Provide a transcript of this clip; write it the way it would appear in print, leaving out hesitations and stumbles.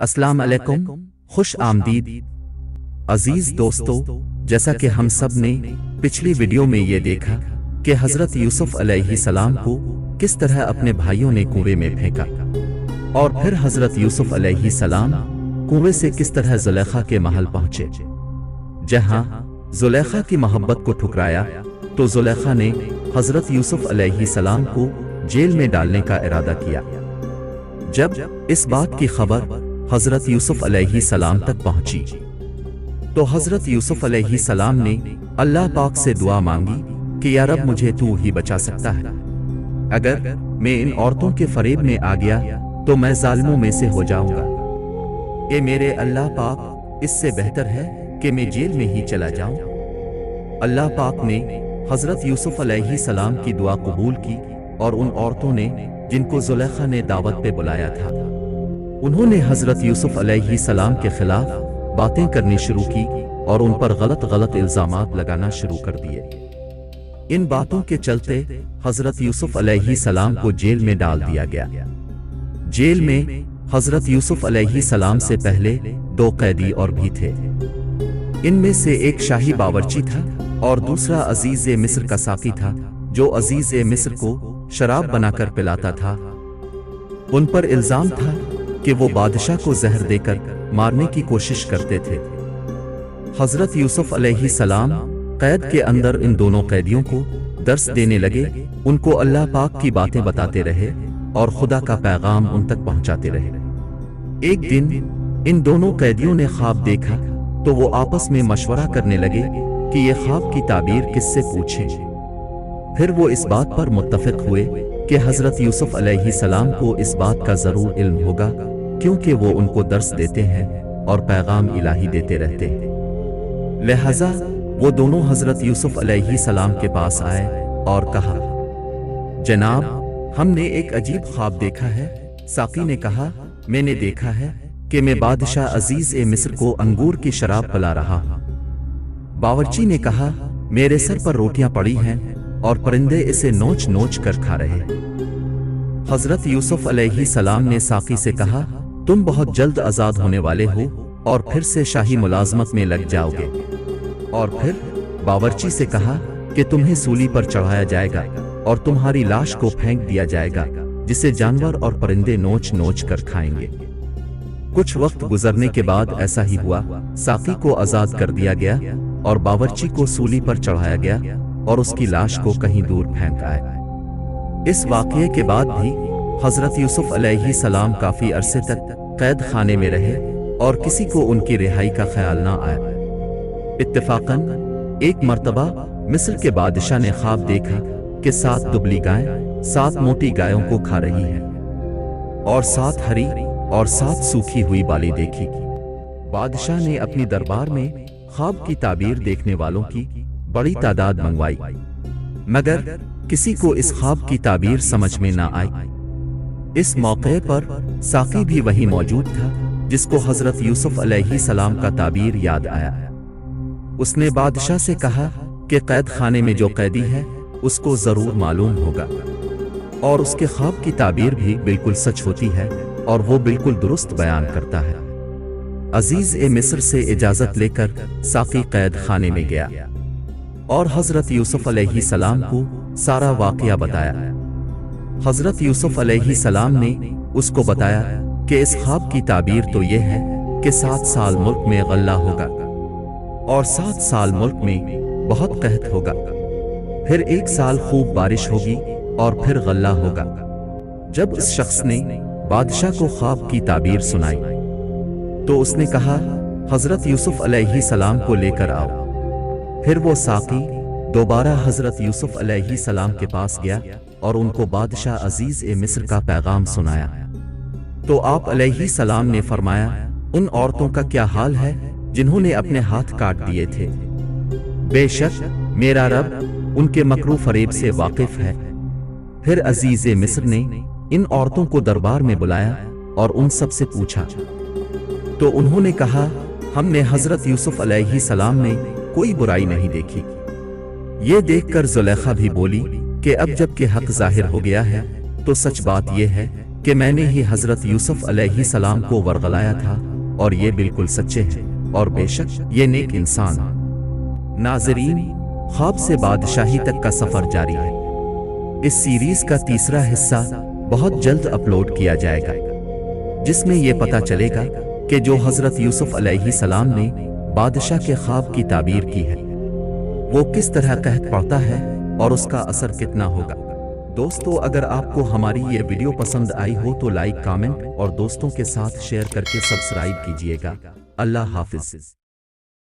अस्सलाम अलैकुम, खुश आमदीद अजीज दोस्तों। जैसा कि हम सब ने पिछली वीडियो में ये देखा कि हजरत यूसुफ अलैहिस्सलाम को किस तरह अपने भाइयों ने कुएं में फेंका और फिर हजरत यूसुफ अलैहिस्सलाम कुएं से किस तरह जुलेखा के महल पहुंचे। जहां जुलेखा की मोहब्बत को ठुकराया तो जुलेखा ने हजरत यूसुफ अलैहिस्सलाम को जेल में डालने का इरादा किया। जब इस बात की खबर हजरत यूसुफ अलैहिस्सलाम तक पहुंची तो हजरत यूसुफ अलैहिस्सलाम ने अल्लाह पाक से दुआ मांगी कि या रब, मुझे तू ही बचा सकता है। अगर मैं इन औरतों के फरेब में आ गया तो मैं जालिमों में से हो जाऊंगा। ये मेरे अल्लाह पाक, इससे बेहतर है कि मैं जेल में ही चला जाऊं। अल्लाह पाक ने हजरत यूसुफ अलैहिस्सलाम की दुआ कबूल की और उन औरतों ने जिनको जुलेखा ने दावत पे बुलाया था, उन्होंने हजरत यूसुफ अलैहिस्सलाम के खिलाफ बातें करनी शुरू की और उन पर गलत इल्जामात लगाना शुरू कर दिए। इन बातों के चलते हजरत यूसुफ अलैहिस्सलाम को जेल में डाल दिया गया। जेल में हजरत यूसुफ अलैहिस्सलाम से पहले 2 कैदी और भी थे। इनमें से एक शाही बावर्ची था और दूसरा अजीज मिस्र का साकी था, जो अजीज मिस्र को शराब बनाकर पिलाता था। उन पर इल्जाम था कि वो बादशाह को जहर देकर मारने की कोशिश करते थे। हजरत यूसुफ अलैहिस्सलाम कैद के अंदर इन दोनों कैदियों को दर्स देने लगे, उनको अल्लाह पाक की बातें बताते रहे और खुदा का पैगाम उन तक पहुंचाते रहे। एक दिन इन दोनों कैदियों ने ख्वाब देखा तो वो आपस में मशवरा करने लगे कि ये ख्वाब की ताबीर किससे पूछें। फिर वो इस बात पर मुत्तफिक हुए कि हजरत यूसुफ अलैहिस्सलाम को इस बात का जरूर इल्म होगा, क्योंकि वो उनको दर्स देते हैं और पैगाम इलाही देते रहते हैं। लिहाजा वो दोनों हजरत यूसुफ अलैहिस्सलाम के पास आए और कहा, जनाब, हमने एक अजीब ख्वाब देखा है। साकी ने कहा, मैंने देखा है कि मैं बादशाह अजीज मिस्र को अंगूर की शराब पिला रहा हूं। बावर्ची ने कहा, मेरे सर पर रोटियां पड़ी हैं और परिंदे इसे नोच नोच कर खा रहे हैं। हजरत यूसुफ अलैहिस्सलाम ने साकी से कहा, तुम बहुत जल्द आजाद होने वाले हो और फिर से शाही मुलाजमत में लग जाओगे। और फिर बावर्ची से कहा कि तुम्हें सूली पर चढ़ाया जाएगा और तुम्हारी लाश को फेंक दिया जाएगा, जिसे जानवर और परिंदे नोच नोच कर खाएंगे। कुछ वक्त गुजरने के बाद ऐसा ही हुआ। साकी को आजाद कर दिया गया और बावर्ची को सूली पर चढ़ाया गया और उसकी लाश को कहीं दूर फेंक आए। इस वाकये के बाद भी हजरत यूसुफ अलैहिस्सलाम काफी अरसे तक कैद खाने में रहे और किसी को उनकी रिहाई का ख्याल ना आया। इत्तेफाकन एक मर्तबा मिस्र के बादशाह ने ख्वाब देखा कि 7 दुबली गायें 7 मोटी गायों को खा रही हैं और 7 हरी और 7 सूखी हुई बाली देखी। बादशाह ने अपनी दरबार में ख्वाब की ताबीर देखने वालों की बड़ी तादाद मंगवाई, मगर किसी को इस ख्वाब की ताबीर समझ में ना आई। इस मौके पर साकी भी वही मौजूद था जिसको हजरत यूसुफ अलैहिस्सलाम का ताबीर याद आया। उसने बादशाह से कहा कि कैद खाने में जो कैदी है उसको जरूर मालूम होगा और उसके ख्वाब की ताबीर भी बिल्कुल सच होती है और वो बिल्कुल दुरुस्त बयान करता है। अजीज मिस्र से इजाजत लेकर साकी कैद खाने में गया और हजरत यूसुफ अलैहिस्सलाम को सारा वाकया बताया। हजरत यूसुफ अलैहिस्सलाम ने उसको बताया कि इस ख्वाब की ताबीर तो यह है कि 7 साल मुल्क में गल्ला होगा और 7 साल मुल्क में बहुत कहत होगा, फिर 1 साल खूब बारिश होगी और फिर गल्ला होगा। जब उस शख्स ने बादशाह को ख्वाब की ताबीर सुनाई तो उसने कहा, हजरत यूसुफ अलैहिस्सलाम को लेकर आओ। फिर वो साकी दोबारा हजरत यूसुफ अलैहिस्सलाम के पास गया और उनको बादशाह अजीज मिस्र का पैगाम सुनाया। तो आप अलैहिस्सलाम ने फरमाया, उन औरतों का क्या हाल है जिन्होंने अपने हाथ काट दिए थे। बेशक मेरा रब उनके मकरू फरेब से वाकिफ है। फिर अजीज मिस्र ने इन औरतों को दरबार में बुलाया और उन सब से पूछा तो उन्होंने कहा, हमने हजरत यूसुफ अलैहिस्सलाम में कोई बुराई नहीं देखी। ये देखकर जुलेखा भी बोली कि अब जब कि हक जाहिर हो गया है तो सच बात यह है کہ میں نے ہی حضرت یوسف علیہ السلام کو ورغلایا تھا، اور یہ بالکل سچے ہیں، اور بے شک یہ نیک انسان۔ ناظرین، خواب سے بادشاہی تک کا سفر جاری ہے۔ اس سیریز کا تیسرا حصہ بہت جلد اپلوڈ کیا جائے گا، جس میں یہ پتہ چلے گا کہ جو حضرت یوسف علیہ السلام نے بادشاہ کے خواب کی تعبیر کی ہے، وہ کس طرح قحط پڑتا ہے اور اس کا اثر کتنا ہوگا۔ دوستو، اگر آپ کو ہماری یہ ویڈیو پسند آئی ہو تو لائک، کامنٹ اور دوستوں کے ساتھ شیئر کر کے سبسکرائب کیجیے گا۔ اللہ حافظ۔